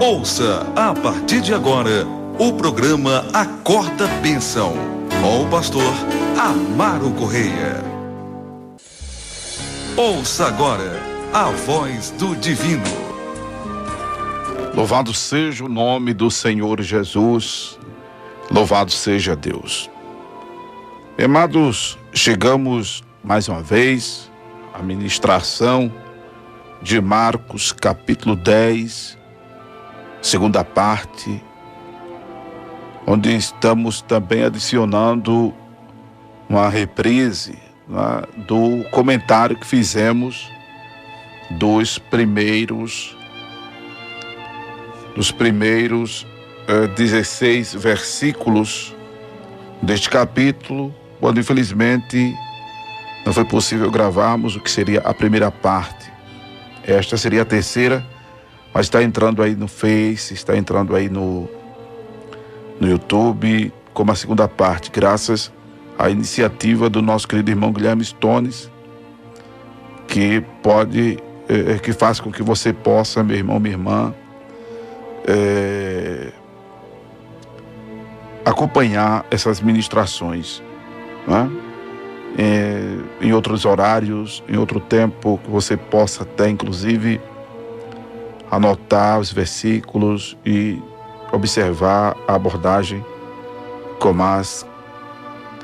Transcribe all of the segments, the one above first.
Ouça a partir de agora o programa Acorda Bênção, com o pastor Amaro Correia. Ouça agora a voz do divino. Louvado seja o nome do Senhor Jesus, louvado seja Deus. Amados, chegamos mais uma vez à ministração de Marcos capítulo 10, segunda parte, onde estamos também adicionando uma reprise do comentário que fizemos dos primeiros 16 versículos deste capítulo, quando infelizmente não foi possível gravarmos o que seria a primeira parte. Esta seria a terceira, mas está entrando aí no Face, está entrando aí no YouTube como a segunda parte, graças à iniciativa do nosso querido irmão Guilherme Stones, que faz com que você possa, meu irmão, minha irmã, acompanhar essas ministrações, né? Em outros horários, em outro tempo, que você possa até inclusive anotar os versículos e observar a abordagem com mais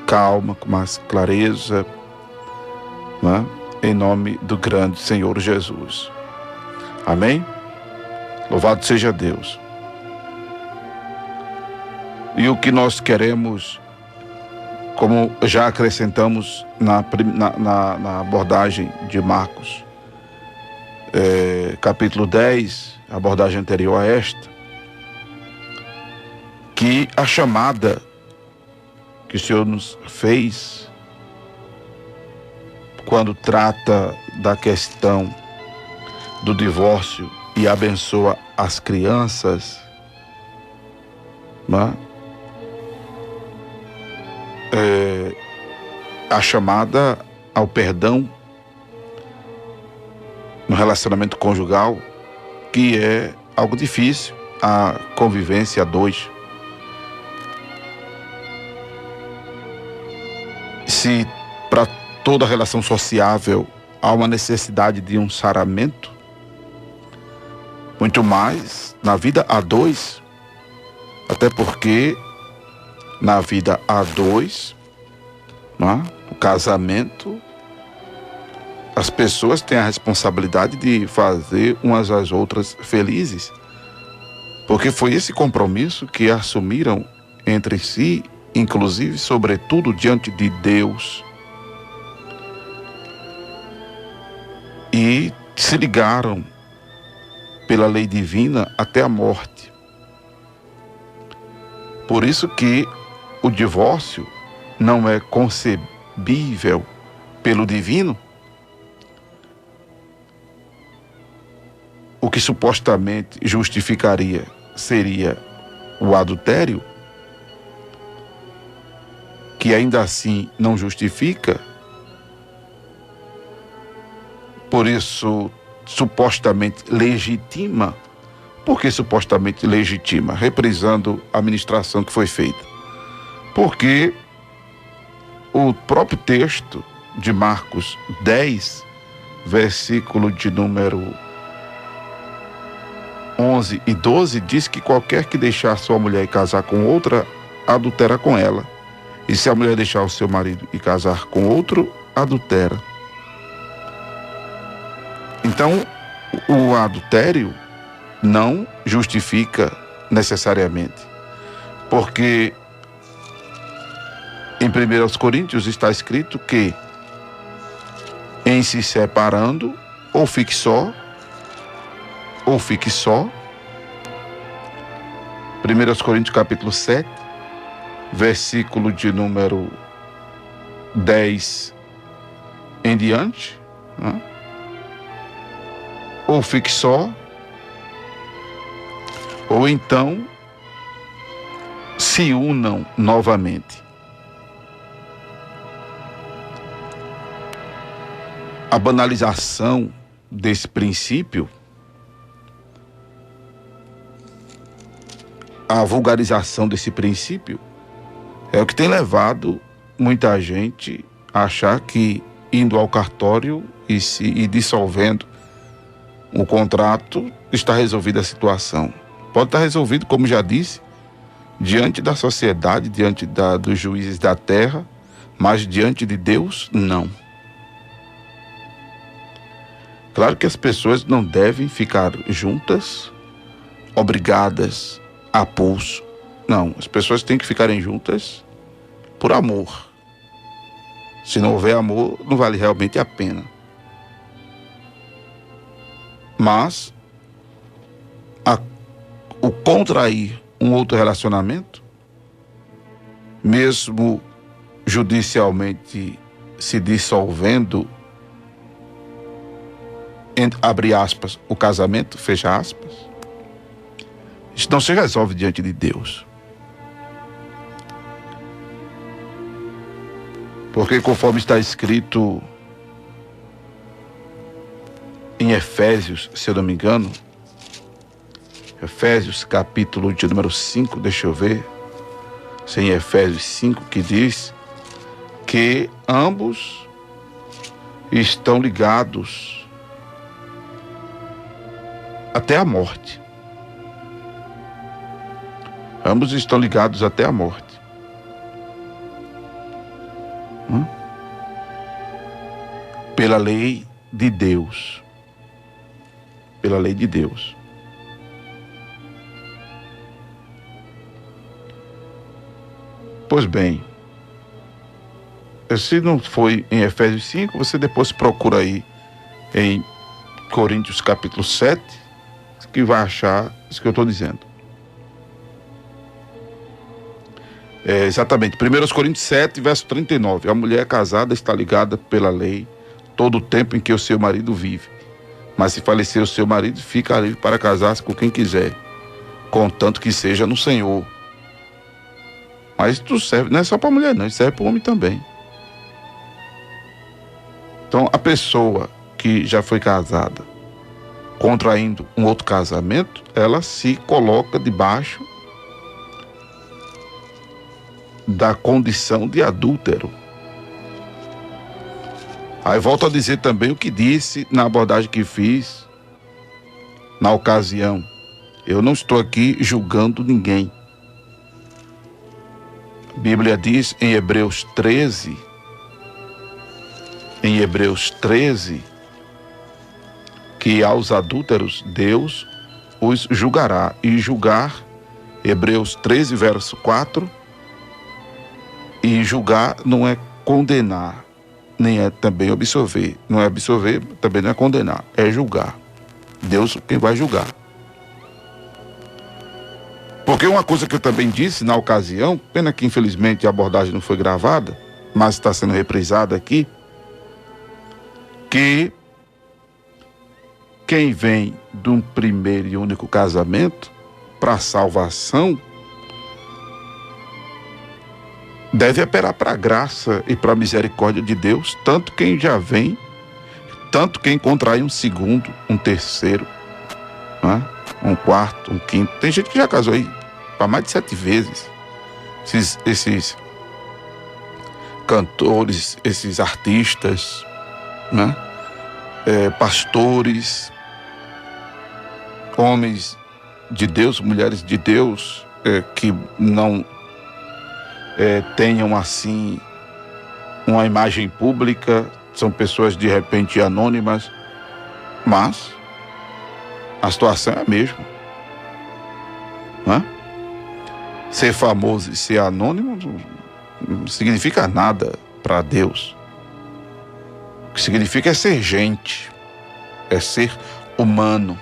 calma, com mais clareza, né? Em nome do grande Senhor Jesus. Amém? Louvado seja Deus. E o que nós queremos, como já acrescentamos na abordagem de Marcos, capítulo 10, a abordagem anterior a esta, que a chamada que o Senhor nos fez quando trata da questão do divórcio e abençoa as crianças, né? A chamada ao perdão no relacionamento conjugal, que é algo difícil, a convivência a dois. Se para toda relação sociável há uma necessidade de um saramento, muito mais na vida a dois, até porque na vida a dois, né, o casamento, as pessoas têm a responsabilidade de fazer umas às outras felizes, porque foi esse compromisso que assumiram entre si, inclusive, sobretudo, diante de Deus, e se ligaram pela lei divina até a morte. Por isso que o divórcio não é concebível pelo divino. O que supostamente justificaria seria o adultério, que ainda assim não justifica. Por isso, supostamente legitima. Por que supostamente legitima? Reprisando a ministração que foi feita. Porque o próprio texto de Marcos 10, versículo de número 11 e 12, diz que qualquer que deixar sua mulher e casar com outra, adultera com ela. E se a mulher deixar o seu marido e casar com outro, adultera. Então, o adultério não justifica necessariamente, porque em 1 Coríntios está escrito que em se separando, ou fique só, 1 Coríntios capítulo 7, versículo de número 10 em diante, né? Ou fique só, ou então se unam novamente. A banalização desse princípio a vulgarização desse princípio é o que tem levado muita gente a achar que indo ao cartório e dissolvendo o contrato está resolvida a situação. Pode estar resolvido, como já disse, diante da sociedade, diante dos juízes da terra, mas diante de Deus, não. Claro que as pessoas não devem ficar juntas, obrigadas a pulso. Não, as pessoas têm que ficarem juntas por amor. Se não houver amor, não vale realmente a pena. Mas o contrair um outro relacionamento, mesmo judicialmente se dissolvendo, abre aspas, o casamento, fecha aspas, isso não se resolve diante de Deus. Porque conforme está escrito em Efésios, se eu não me engano, Efésios capítulo de número 5, deixa eu ver, se é em Efésios 5 que diz que ambos estão ligados até a morte. Ambos estão ligados até a morte. Pela lei de Deus. Pela lei de Deus. Pois bem, se não foi em Efésios 5, você depois procura aí em Coríntios capítulo 7, que vai achar isso que eu estou dizendo. Exatamente, 1 Coríntios 7, verso 39. A mulher casada está ligada pela lei todo o tempo em que o seu marido vive. Mas se falecer o seu marido, fica livre para casar-se com quem quiser, contanto que seja no Senhor. Mas isso serve, não é só para a mulher não, isso serve para o homem também. Então, a pessoa que já foi casada, contraindo um outro casamento, ela se coloca debaixo da condição de adúltero. Aí volto a dizer também o que disse na abordagem que fiz na ocasião. Eu não estou aqui julgando ninguém. A Bíblia diz em Hebreus 13, que aos adúlteros Deus os julgará. E julgar, Hebreus 13, verso 4, e julgar não é condenar, nem é também absolver. Não é absolver, também não é condenar, é julgar. Deus quem vai julgar. Porque uma coisa que eu também disse na ocasião, pena que infelizmente a abordagem não foi gravada, mas está sendo reprisada aqui, que quem vem de um primeiro e único casamento para a salvação deve apelar para a graça e para a misericórdia de Deus, tanto quem já vem, tanto quem contrai um segundo, um terceiro, né? Um quarto, um quinto. Tem gente que já casou aí para mais de 7 vezes. Esses cantores, esses artistas, né? Pastores, homens de Deus, mulheres de Deus, que não tenham assim uma imagem pública, são pessoas de repente anônimas, mas a situação é a mesma, né? Ser famoso e ser anônimo não significa nada para Deus. O que significa é ser gente, é ser humano.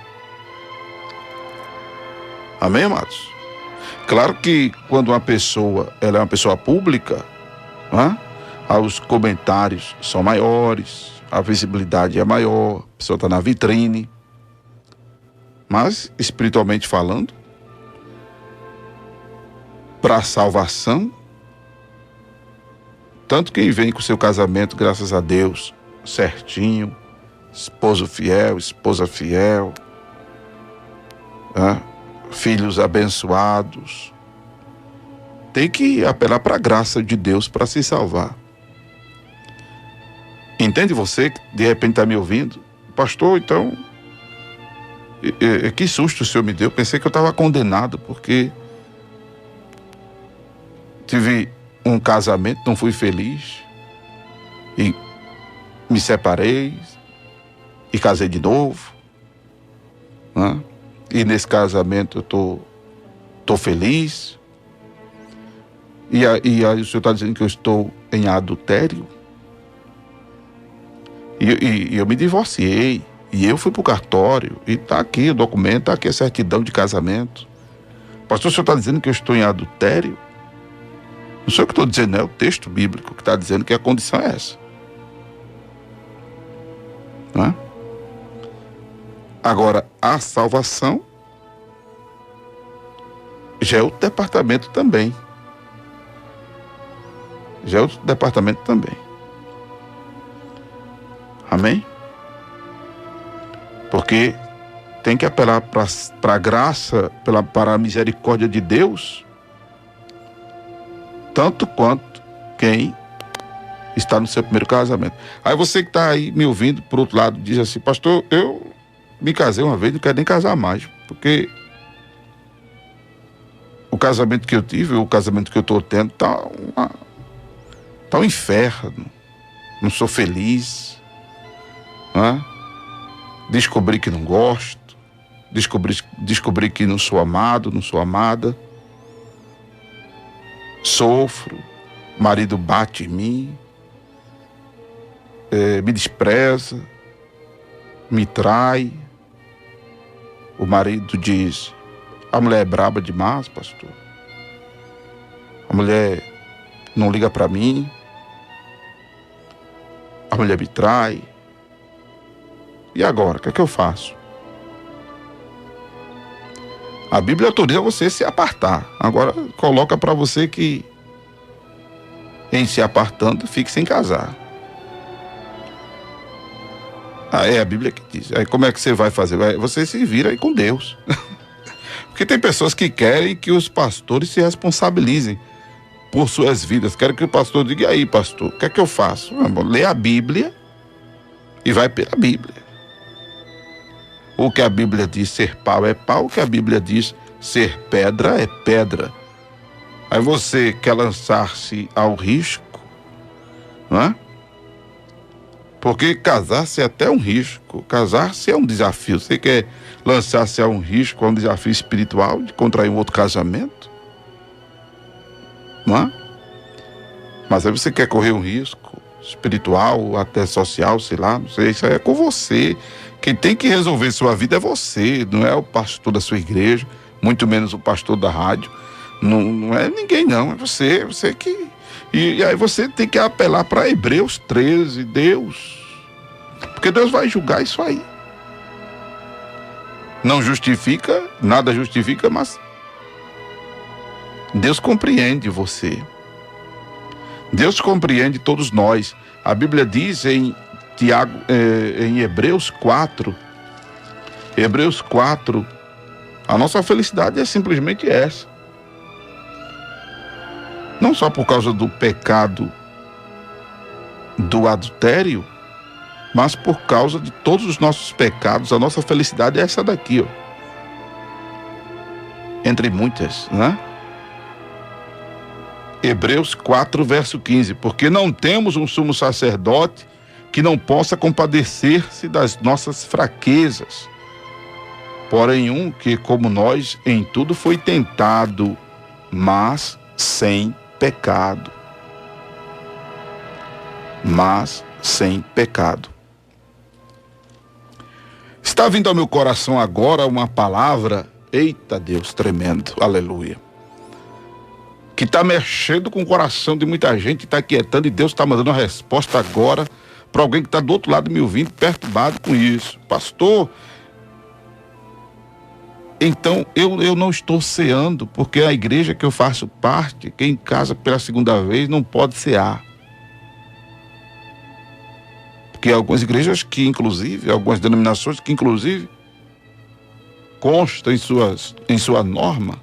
Amém, amados? Claro que quando uma pessoa ela é uma pessoa pública, né, os comentários são maiores, a visibilidade é maior, a pessoa está na vitrine. Mas, espiritualmente falando, para a salvação, tanto quem vem com o seu casamento, graças a Deus, certinho, esposo fiel, esposa fiel, filhos abençoados. Tem que apelar para a graça de Deus para se salvar. Entende você que de repente está me ouvindo? Pastor, então, que susto o senhor me deu. Pensei que eu estava condenado porque tive um casamento, não fui feliz e me separei e casei de novo, né? E nesse casamento eu tô feliz. E aí o senhor está dizendo que eu estou em adultério? E eu me divorciei. E eu fui pro cartório. E está aqui o documento, está aqui a certidão de casamento. Pastor, o senhor está dizendo que eu estou em adultério? Não sei o que estou dizendo, é o texto bíblico que está dizendo que a condição é essa. Não é? Agora, a salvação já é outro departamento também. Já é outro departamento também. Amém? Porque tem que apelar para a graça, para a misericórdia de Deus, tanto quanto quem está no seu primeiro casamento. Aí você que está aí me ouvindo, por outro lado, diz assim: pastor, eu me casei uma vez, não quero nem casar mais, porque o casamento que eu tive, o casamento que eu estou tendo, tá um inferno, não sou feliz, né? Descobri que não gosto, descobri que não sou amado, não sou amada, sofro, marido bate em mim, me despreza, me trai. O marido diz: a mulher é braba demais, pastor, a mulher não liga para mim, a mulher me trai. E agora, o que é que eu faço? A Bíblia autoriza você se apartar. Agora, coloca para você que, em se apartando, fique sem casar. É a Bíblia que diz. Aí como é que você vai fazer? Você se vira aí com Deus. Porque tem pessoas que querem que os pastores se responsabilizem por suas vidas. Querem que o pastor diga: e aí, pastor, o que é que eu faço? Lê a Bíblia e vai pela Bíblia. O que a Bíblia diz ser pau é pau, o que a Bíblia diz ser pedra é pedra. Aí você quer lançar-se ao risco, não é? Porque casar-se é até um risco, casar-se é um desafio. Você quer lançar-se a um risco, a um desafio espiritual de contrair um outro casamento? Não é? Mas aí você quer correr um risco espiritual, até social, sei lá, não sei, isso aí é com você. Quem tem que resolver sua vida é você, não é o pastor da sua igreja, muito menos o pastor da rádio, não é ninguém não, é você que... E aí você tem que apelar para Hebreus 13, Deus, porque Deus vai julgar isso aí. Não justifica, nada justifica, mas Deus compreende você. Deus compreende todos nós. A Bíblia diz em Hebreus 4, a nossa felicidade é simplesmente essa. Não só por causa do pecado do adultério, mas por causa de todos os nossos pecados. A nossa felicidade é essa daqui, ó. Entre muitas, né? Hebreus 4, verso 15. Porque não temos um sumo sacerdote que não possa compadecer-se das nossas fraquezas, porém um que, como nós, em tudo foi tentado, mas sem pecado. Mas sem pecado. Está vindo ao meu coração agora uma palavra, eita Deus, tremendo, aleluia, que está mexendo com o coração de muita gente, está quietando, e Deus está mandando uma resposta agora para alguém que está do outro lado me ouvindo, perturbado com isso. Pastor, então eu não estou ceando, porque a igreja que eu faço parte, quem casa pela segunda vez não pode cear. Porque algumas igrejas que inclusive, algumas denominações que inclusive consta em sua norma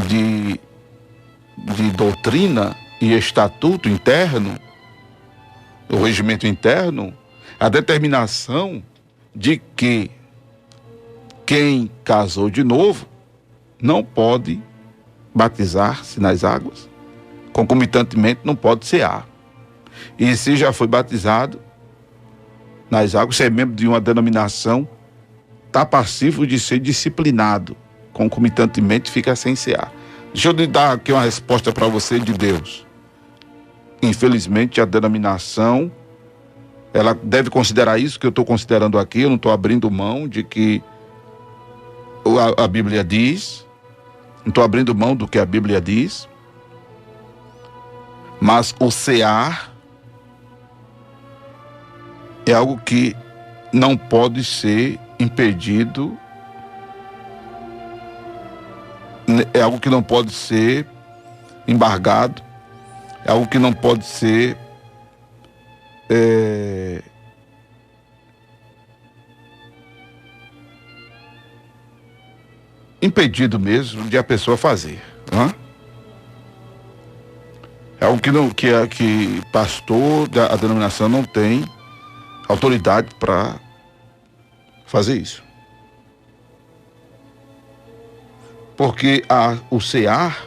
de doutrina e estatuto interno, o regimento interno, a determinação de que quem casou de novo não pode batizar-se nas águas, concomitantemente não pode cear. E se já foi batizado nas águas, se é membro de uma denominação, está passivo de ser disciplinado, concomitantemente fica sem cear. Deixa eu dar aqui uma resposta para você de Deus. Infelizmente, a denominação, ela deve considerar isso que eu estou considerando aqui, eu não estou abrindo mão de que a Bíblia diz, não estou abrindo mão do que a Bíblia diz, mas o cear é algo que não pode ser impedido, é algo que não pode ser embargado, é algo que não pode ser impedido mesmo de a pessoa fazer, não é? É algo que pastor da denominação não tem autoridade para fazer isso. Porque o cear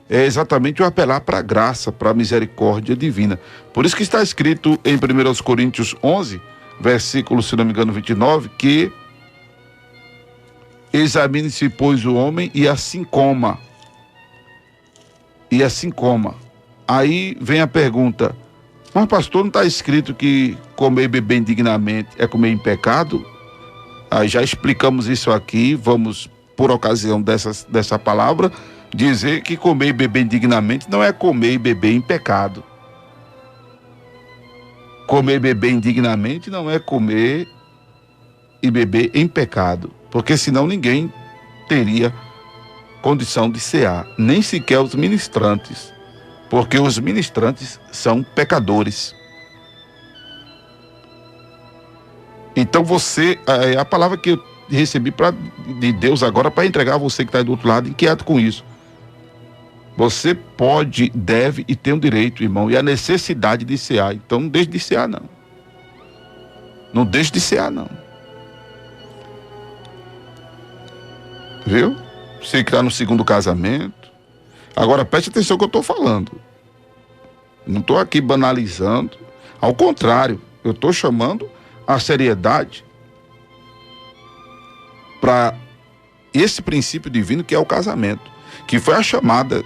é exatamente o apelar para a graça, para a misericórdia divina. Por isso que está escrito em 1 Coríntios 11, versículo, se não me engano, 29, que examine-se, pois, o homem e assim coma. E assim coma. Aí vem a pergunta, mas pastor, não está escrito que comer e beber indignamente é comer em pecado? Aí já explicamos isso aqui, vamos, por ocasião dessa palavra, dizer que comer e beber indignamente não é comer e beber em pecado. Comer e beber indignamente não é comer e beber em pecado, porque senão ninguém teria condição de cear, nem sequer os ministrantes, porque os ministrantes são pecadores. Então a palavra que eu recebi de Deus agora para entregar a você que está do outro lado, inquieto com isso. Você pode, deve e tem o direito, irmão, e a necessidade de cear. Então não deixe de cear, não. Não deixe de cear, não. Viu? Você que está no segundo casamento. Agora preste atenção no que eu estou falando. Não estou aqui banalizando. Ao contrário, eu estou chamando a seriedade para esse princípio divino que é o casamento, que foi a chamada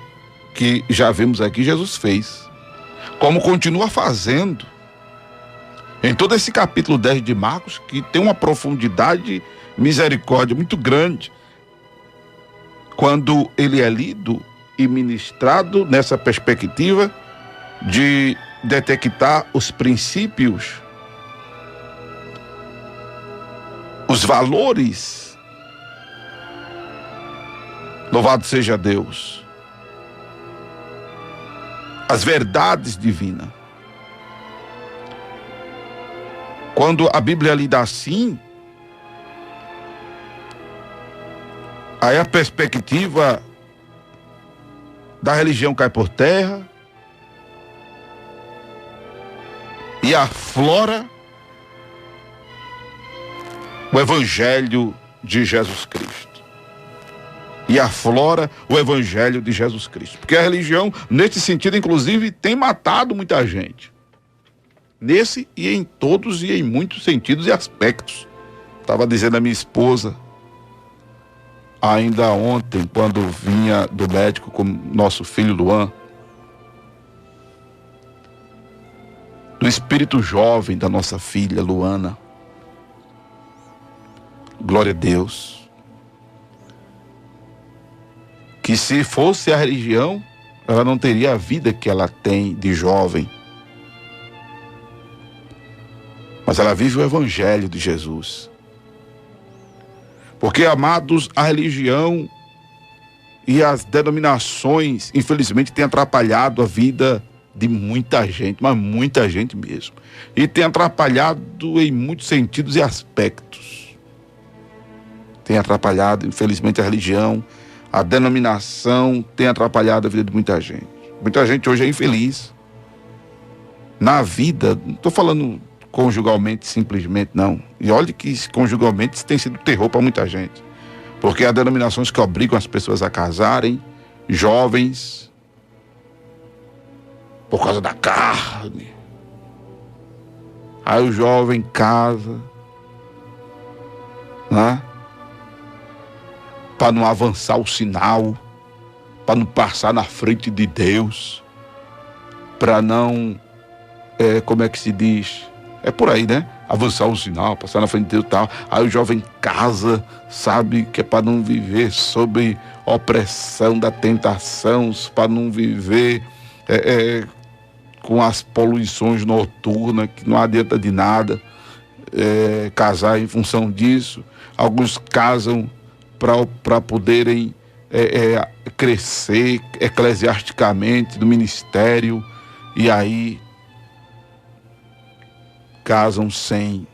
que já vemos aqui Jesus fez, como continua fazendo em todo esse capítulo 10 de Marcos, que tem uma profundidade, misericórdia muito grande, quando ele é lido e ministrado nessa perspectiva de detectar os princípios, os valores. Louvado seja Deus. As verdades divinas. Quando a Bíblia lida assim, aí a perspectiva da religião cai por terra e aflora o Evangelho de Jesus Cristo. E aflora o Evangelho de Jesus Cristo. Porque a religião, nesse sentido, inclusive, tem matado muita gente. Nesse e em todos e em muitos sentidos e aspectos. Estava dizendo a minha esposa, ainda ontem, quando vinha do médico com nosso filho Luan, do espírito jovem da nossa filha Luana. Glória a Deus. Que se fosse a religião, ela não teria a vida que ela tem de jovem. Mas ela vive o Evangelho de Jesus. Porque, amados, a religião e as denominações, infelizmente, têm atrapalhado a vida de muita gente, mas muita gente mesmo. E tem atrapalhado em muitos sentidos e aspectos. Tem atrapalhado, infelizmente, a religião, a denominação tem atrapalhado a vida de muita gente. Muita gente hoje é infeliz na vida, não estou falando conjugalmente, simplesmente, não. E olha que conjugalmente isso tem sido terror para muita gente. Porque há denominações que obrigam as pessoas a casarem, jovens, por causa da carne. Aí o jovem casa, né? Para não avançar o sinal, para não passar na frente de Deus, para não, como é que se diz? É por aí, né? Avançar o sinal, passar na frente de Deus e tal. Aí o jovem casa, sabe que é para não viver sob opressão da tentação, para não viver com as poluições noturnas, que não adianta de nada casar em função disso. Alguns casam para poderem crescer eclesiasticamente no ministério, e aí casam sem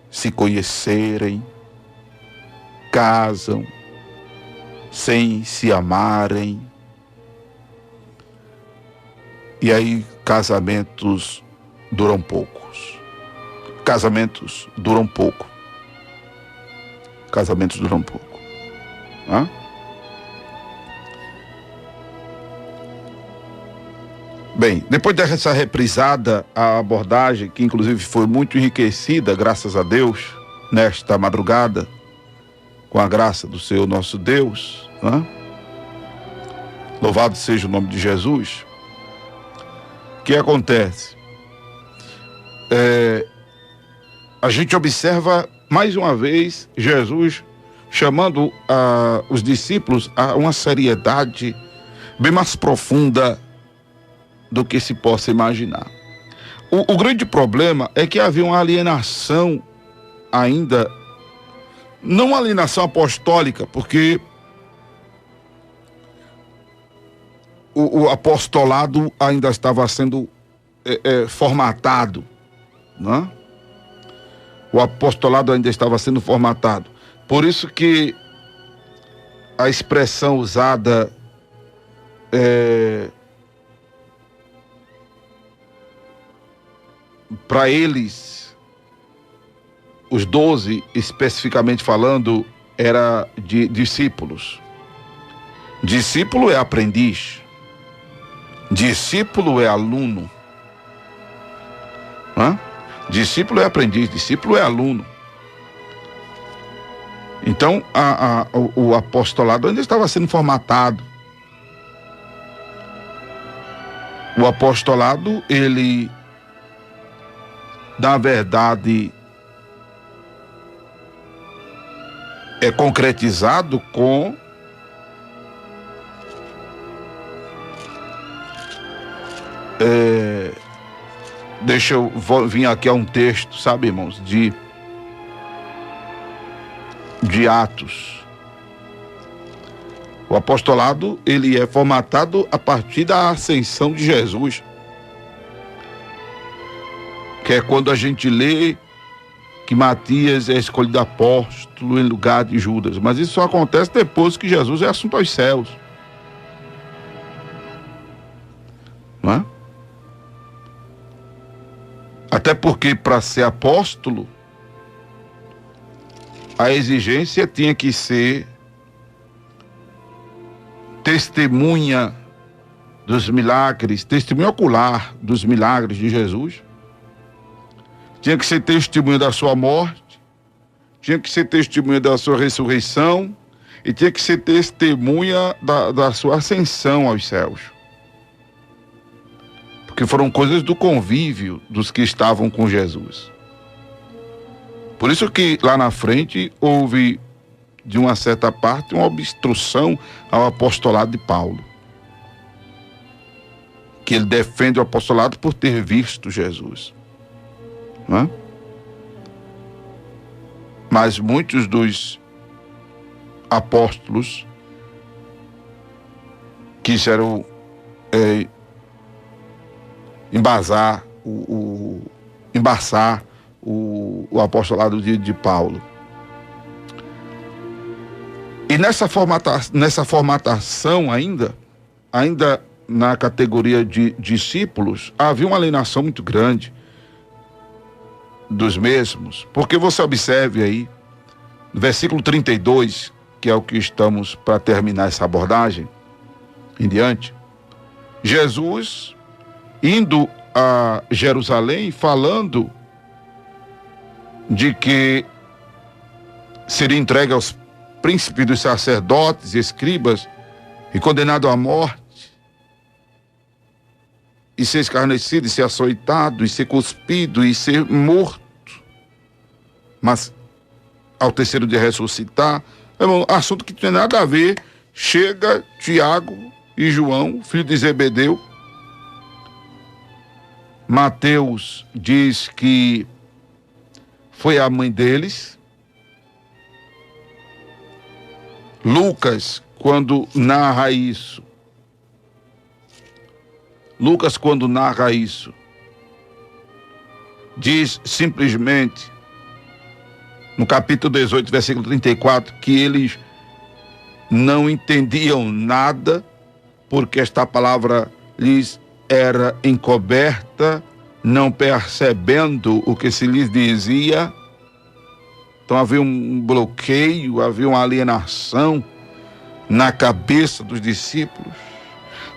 se conhecerem, casam sem se amarem, e aí casamentos duram poucos. Casamentos duram pouco. Casamentos duram pouco. Hã? Bem, depois dessa reprisada, a abordagem, que inclusive foi muito enriquecida, graças a Deus, nesta madrugada, com a graça do Senhor nosso Deus, né? Louvado seja o nome de Jesus. O que acontece? A gente observa mais uma vez Jesus chamando os discípulos a uma seriedade bem mais profunda do que se possa imaginar. O grande problema é que havia uma alienação ainda, não uma alienação apostólica, porque o apostolado ainda estava sendo formatado, né? O apostolado ainda estava sendo formatado. Por isso que a expressão usada para eles, os 12, especificamente falando, era de discípulos. Discípulo é aprendiz. Discípulo é aluno. Hã? Discípulo é aprendiz, discípulo é aluno. Então, o apostolado ainda estava sendo formatado. O apostolado, ele, na verdade, é concretizado com deixa eu vir aqui a um texto, sabe, irmãos, de Atos. O apostolado, ele é formatado a partir da ascensão de Jesus, que é quando a gente lê que Matias é escolhido apóstolo em lugar de Judas, mas isso só acontece depois que Jesus é assunto aos céus, não é? Até porque para ser apóstolo, a exigência tinha que ser testemunha dos milagres, testemunha ocular dos milagres de Jesus. Tinha que ser testemunha da sua morte, tinha que ser testemunha da sua ressurreição e tinha que ser testemunha da sua ascensão aos céus. Porque foram coisas do convívio dos que estavam com Jesus. Por isso que lá na frente houve, de uma certa parte, uma obstrução ao apostolado de Paulo. Que ele defende o apostolado por ter visto Jesus. Não é? Mas muitos dos apóstolos quiseram embaçar o apostolado de Paulo. E nessa formatação ainda na categoria de discípulos, havia uma alienação muito grande dos mesmos, porque você observe aí, no versículo 32, que é o que estamos para terminar essa abordagem, em diante, Jesus indo a Jerusalém, falando de que seria entregue aos príncipes dos sacerdotes e escribas e condenado à morte, e ser escarnecido, e ser açoitado, e ser cuspido, e ser morto, mas ao terceiro dia ressuscitar. É um assunto que não tem nada a ver. Chega Tiago e João, filho de Zebedeu. Mateus diz que foi a mãe deles. Lucas, quando narra isso, diz simplesmente, no capítulo 18, versículo 34, que eles não entendiam nada, porque esta palavra lhes era encoberta, não percebendo o que se lhes dizia. Então havia um bloqueio, havia uma alienação na cabeça dos discípulos.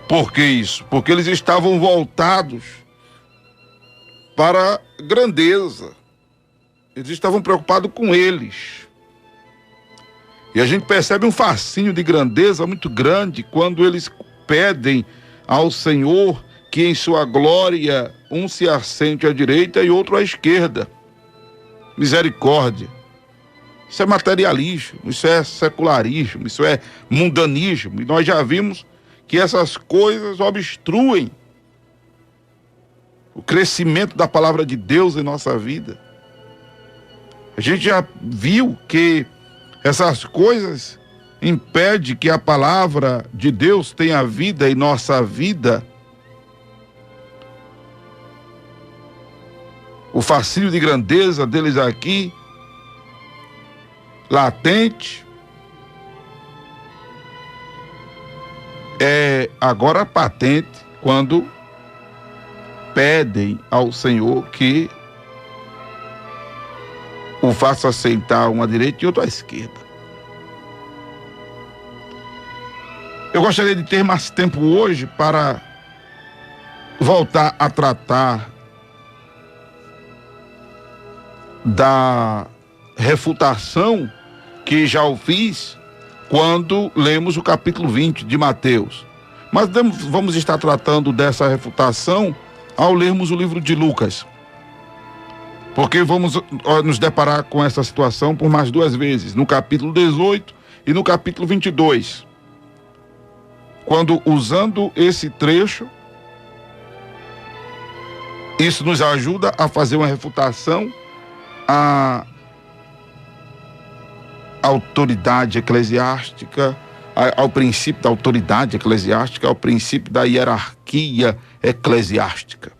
Por que isso? Porque eles estavam voltados para a grandeza. Eles estavam preocupados com eles. E a gente percebe um fascínio de grandeza muito grande quando eles pedem ao Senhor que em sua glória um se assente à direita e outro à esquerda. Misericórdia. Isso é materialismo, isso é secularismo, isso é mundanismo. E nós já vimos que essas coisas obstruem o crescimento da palavra de Deus em nossa vida. A gente já viu que essas coisas impedem que a palavra de Deus tenha vida em nossa vida. O fascínio de grandeza deles aqui, latente, é agora patente quando pedem ao Senhor que o faça sentar uma à direita e outra à esquerda. Eu gostaria de ter mais tempo hoje para voltar a tratar da refutação que já o fiz quando lemos o capítulo 20 de Mateus. Mas vamos estar tratando dessa refutação ao lermos o livro de Lucas. Porque vamos nos deparar com essa situação por mais duas vezes, no capítulo 18 e no capítulo 22. Quando, usando esse trecho, isso nos ajuda a fazer uma refutação à autoridade eclesiástica, ao princípio da autoridade eclesiástica, ao princípio da hierarquia eclesiástica.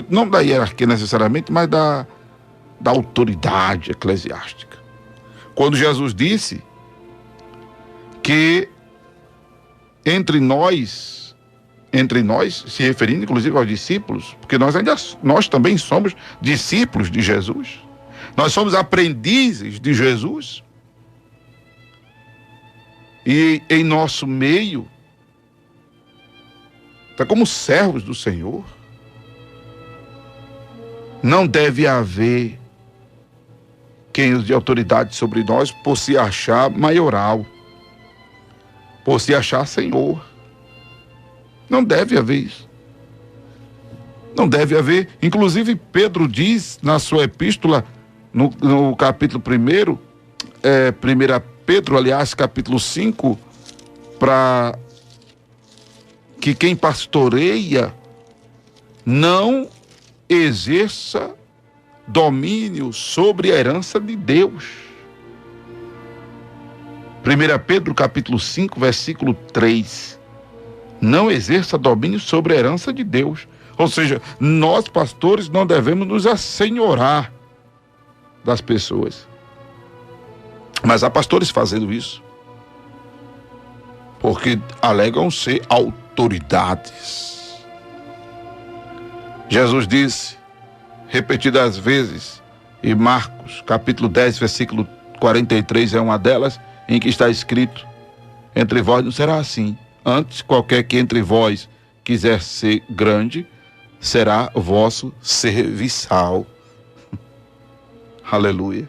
Não da hierarquia necessariamente, mas da autoridade eclesiástica. Quando Jesus disse que entre nós, se referindo inclusive aos discípulos, porque nós também somos discípulos de Jesus, nós somos aprendizes de Jesus, e em nosso meio, tá como servos do Senhor, não deve haver quem use de autoridade sobre nós por se achar maioral, por se achar Senhor. Não deve haver isso. Não deve haver. Inclusive Pedro diz na sua epístola, no capítulo 1, 1 Pedro, aliás, capítulo 5, para que quem pastoreia não exerça domínio sobre a herança de Deus. 1 Pedro capítulo 5, versículo 3. não exerça domínio sobre a herança de Deus. Ou seja, nós pastores não devemos nos assenhorar das pessoas. Mas há pastores fazendo isso, porque alegam ser autoridades. Jesus disse repetidas vezes, e Marcos capítulo 10, versículo 43 é uma delas, em que está escrito: entre vós não será assim. Antes, qualquer que entre vós quiser ser grande, será vosso serviçal. Aleluia.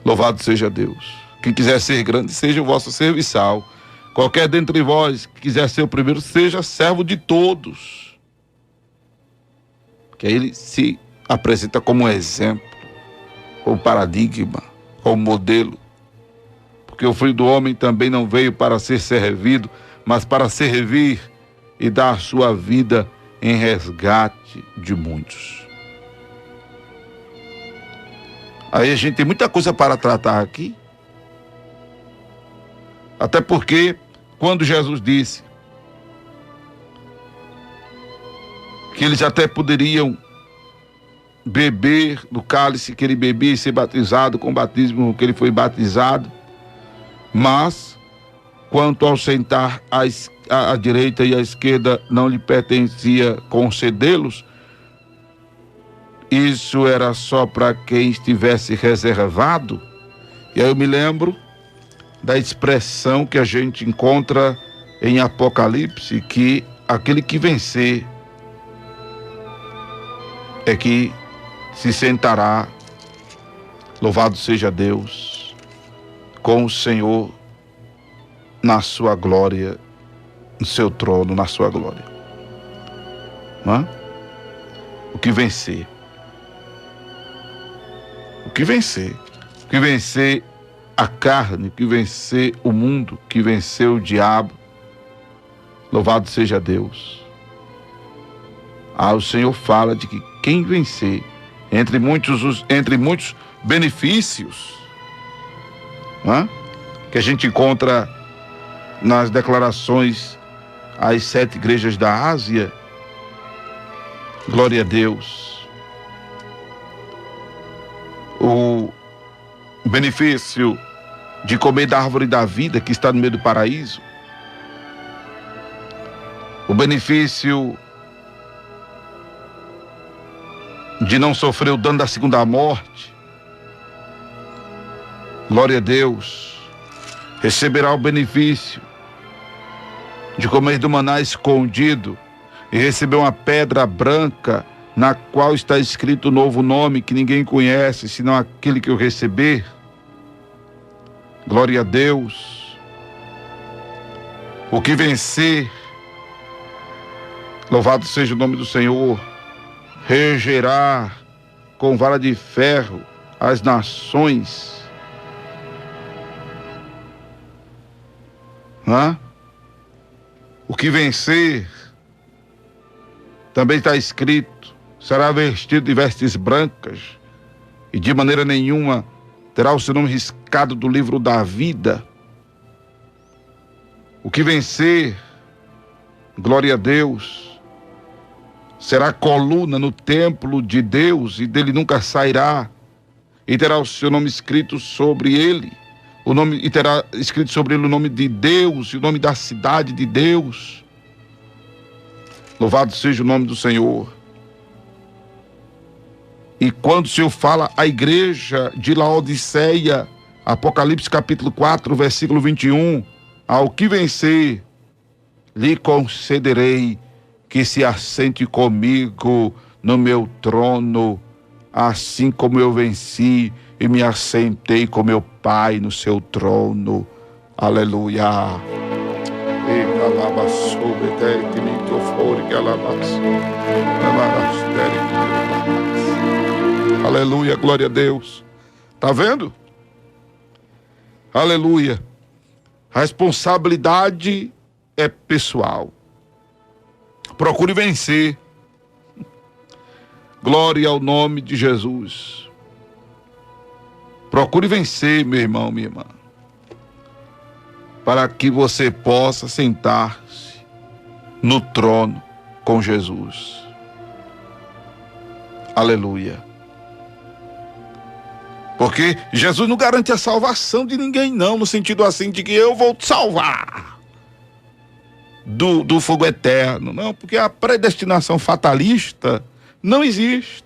Louvado seja Deus. Quem quiser ser grande, seja o vosso serviçal. Qualquer dentre vós que quiser ser o primeiro, seja servo de todos. Que ele se apresenta como exemplo, como paradigma, como modelo. Porque o Filho do Homem também não veio para ser servido, mas para servir e dar a sua vida em resgate de muitos. Aí a gente tem muita coisa para tratar aqui. Até porque, quando Jesus disse que eles até poderiam beber do cálice que ele bebia e ser batizado com o batismo que ele foi batizado, mas quanto ao sentar à direita e à esquerda não lhe pertencia concedê-los, isso era só para quem estivesse reservado. E aí eu me lembro da expressão que a gente encontra em Apocalipse, que aquele que vencer é que se sentará, louvado seja Deus, com o Senhor na sua glória, no seu trono, na sua glória. Não? O que vencer? O que vencer? O que vencer a carne, o que vencer o mundo, o que vencer o diabo, louvado seja Deus. O Senhor fala de que quem vencer, entre muitos benefícios, que a gente encontra nas declarações às 7 igrejas da Ásia, glória a Deus. O benefício de comer da árvore da vida que está no meio do paraíso, o benefício de não sofrer o dano da segunda morte, glória a Deus. Receberá o benefício de comer do maná escondido e receber uma pedra branca na qual está escrito um novo nome que ninguém conhece, senão aquele que o receber. Glória a Deus. O que vencer, louvado seja o nome do Senhor, regerá com vara de ferro as nações. O que vencer, também está escrito, será vestido de vestes brancas e de maneira nenhuma terá o seu nome riscado do livro da vida. O que vencer, glória a Deus, será coluna no templo de Deus e dele nunca sairá, e terá o seu nome escrito sobre ele, e terá escrito sobre ele o nome de Deus e o nome da cidade de Deus. Louvado seja o nome do Senhor. E quando o Senhor fala à igreja de Laodiceia, Apocalipse capítulo 4, versículo 21, ao que vencer, lhe concederei que se assente comigo no meu trono, assim como eu venci e me assentei com meu Pai no seu trono. Aleluia. Aleluia, glória a Deus. Tá vendo? Aleluia. A responsabilidade é pessoal. Procure vencer. Glória ao nome de Jesus. Procure vencer, meu irmão, minha irmã. para que você possa sentar-se no trono com Jesus. Aleluia. Porque Jesus não garante a salvação de ninguém, não, no sentido assim de que eu vou te salvar do fogo eterno. Não, porque a predestinação fatalista não existe.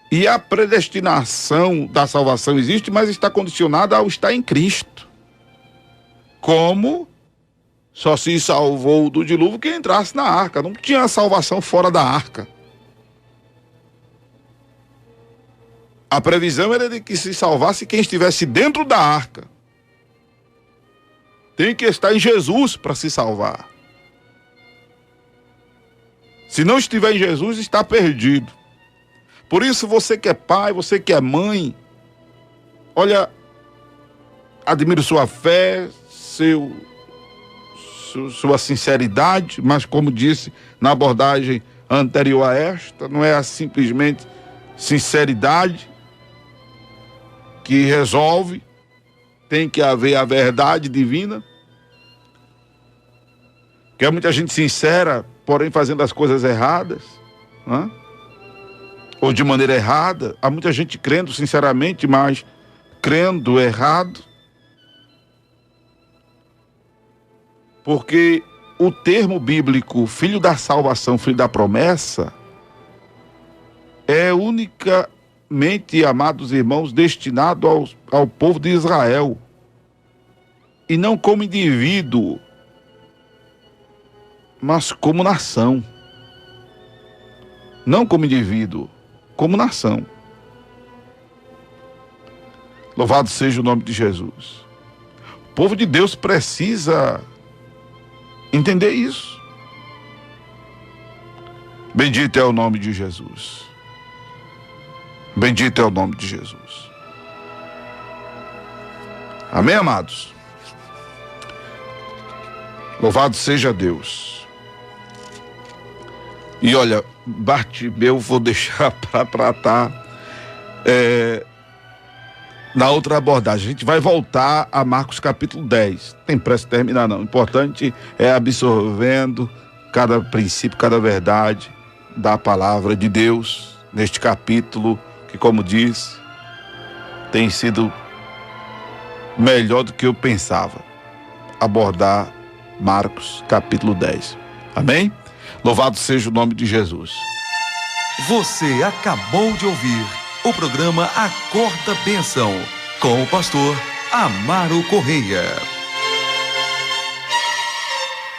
E a predestinação da salvação existe, mas está condicionada ao estar em Cristo. Como só se salvou do dilúvio quem entrasse na arca. Não tinha salvação fora da arca. A previsão era de que se salvasse quem estivesse dentro da arca. Tem que estar em Jesus para se salvar. Se não estiver em Jesus, está perdido. Por isso, você que é pai, você que é mãe, olha, admiro sua fé, sua sinceridade, mas como disse na abordagem anterior a esta, não é simplesmente sinceridade que resolve, tem que haver a verdade divina. Porque há muita gente sincera, porém fazendo as coisas erradas, né? Ou de maneira errada. Há muita gente crendo sinceramente, mas crendo errado. Porque o termo bíblico filho da salvação, filho da promessa, é unicamente, amados irmãos, destinado ao povo de Israel. E não como indivíduo, mas como nação. Não como indivíduo, como nação. Louvado seja o nome de Jesus. O povo de Deus precisa entender isso. Bendito é o nome de Jesus. Bendito é o nome de Jesus. Amém, amados? Louvado seja Deus. E olha, Bartimeu vou deixar para tratar na outra abordagem. A gente vai voltar a Marcos capítulo 10. Tem pressa de terminar, não. O importante é absorvendo cada princípio, cada verdade da palavra de Deus neste capítulo, que, como disse, tem sido melhor do que eu pensava abordar Marcos capítulo 10. Amém? Louvado seja o nome de Jesus. Você acabou de ouvir o programa Acorda Bênção com o pastor Amaro Correia.